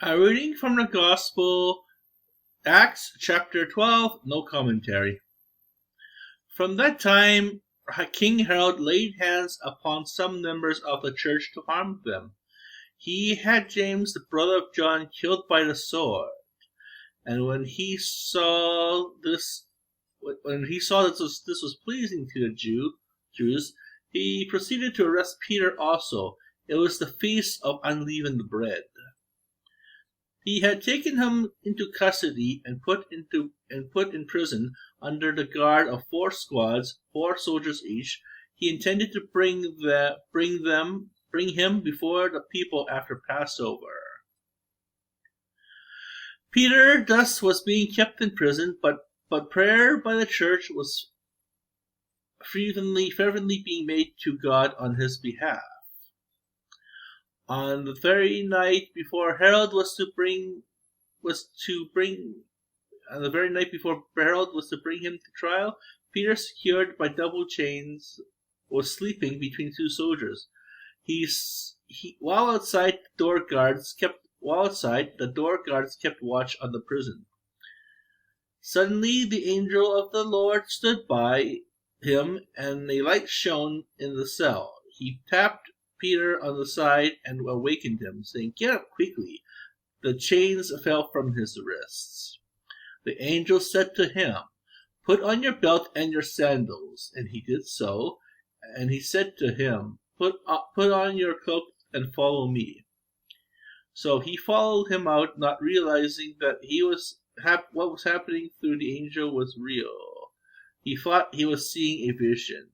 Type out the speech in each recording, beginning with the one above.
A reading from the Gospel, Acts chapter 12, no commentary. From that time, King Herod laid hands upon some members of the church to harm them. He had James, the brother of John, killed by the sword. And when he saw this, this was pleasing to the Jews, he proceeded to arrest Peter also. It was the feast of unleavened bread. He had taken him into custody and put in prison under the guard of 4 squads, 4 soldiers each. He intended to bring him before the people after Passover. Peter thus was being kept in prison, but prayer by the church was fervently being made to God on his behalf. On the very night before Herod was to bring him to trial, Peter, secured by double chains, was sleeping between 2 soldiers. While outside, the door guards kept watch on the prison. Suddenly, the angel of the Lord stood by him, and a light shone in the cell. He tapped Peter on the side and awakened him, saying, "Get up quickly." The chains fell from his wrists. The angel said to him, "Put on your belt and your sandals." And he did so. And he said to him, Put on your cloak and follow me." So he followed him out, not realizing that what was happening through the angel was real. He thought he was seeing a vision.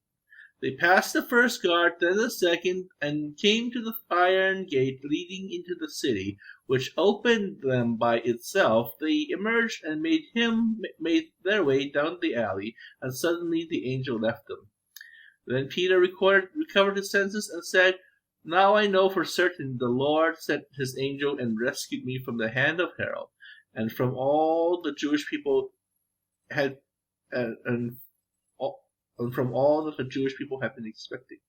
They passed the first guard, then the second, and came to the iron gate leading into the city, which opened them by itself. They emerged and made their way down the alley, and suddenly the angel left them. Then Peter recovered his senses and said, "Now I know for certain the Lord sent his angel and rescued me from the hand of Herod, and from all the Jewish people had from all that the Jewish people had been expecting."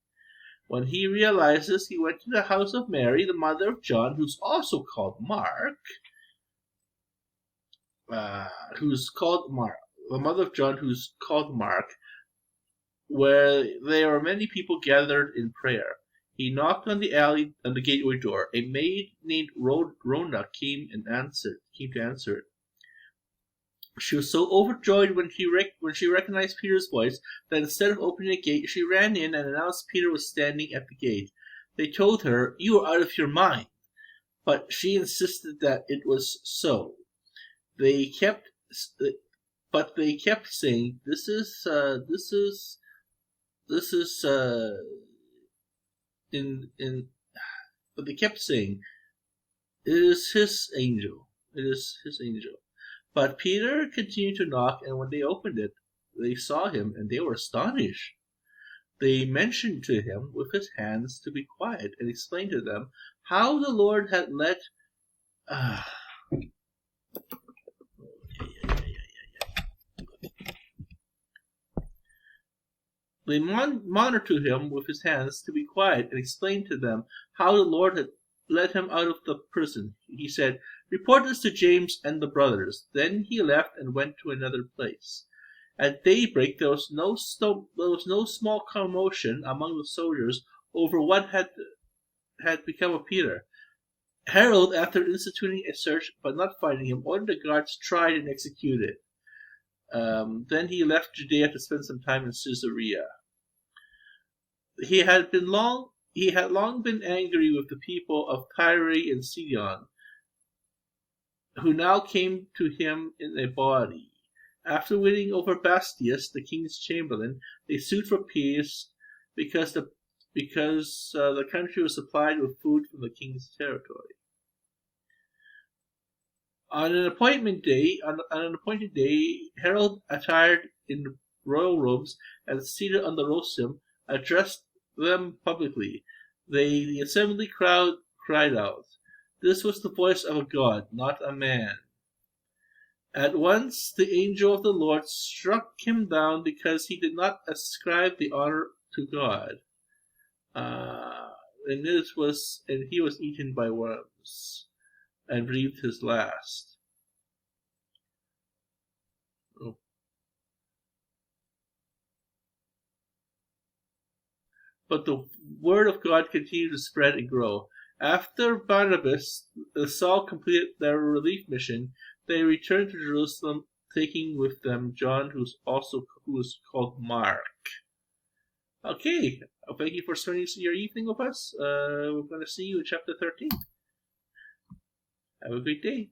When he realized this, he went to the house of Mary, the mother of John, who's also called Mark, the mother of John, who's called Mark, where there were many people gathered in prayer. He knocked on the gateway door. A maid named Rhona came to answer it. She was so overjoyed when she recognized Peter's voice that instead of opening the gate, she ran in and announced Peter was standing at the gate. They told her, "You are out of your mind," but she insisted that it was so. They kept saying, "This is But they kept saying, "It is his angel. It is his angel." But Peter continued to knock, and when they opened it, they saw him, and they were astonished. They mentioned to him with his hands to be quiet, and explained to them how the Lord had let They monitored him with his hands to be quiet, and explained to them how the Lord had let him out of the prison. He said, "Report this to James and the brothers." Then he left and went to another place. At daybreak there was no small commotion among the soldiers over what had become of Peter. Herod, after instituting a search but not finding him, ordered the guards tried and executed. Then he left Judea to spend some time in Caesarea. He had long been angry with the people of Tyre and Sidon, who now came to him in a body. After winning over Bastius, the king's chamberlain, they sued for peace because the country was supplied with food from the king's territory. On an appointed day, Herod, attired in royal robes and seated on the rostrum, addressed them publicly. The assembly crowd cried out. This was the voice of a god, not a man. At once the angel of the Lord struck him down because he did not ascribe the honor to God. And he was eaten by worms. and breathed his last. Oh. But the word of God continued to spread and grow. After Barnabas and Saul completed their relief mission, they returned to Jerusalem, taking with them John, who was called Mark. Okay, thank you for spending your evening with us. We're going to see you in chapter 13. Have a great day.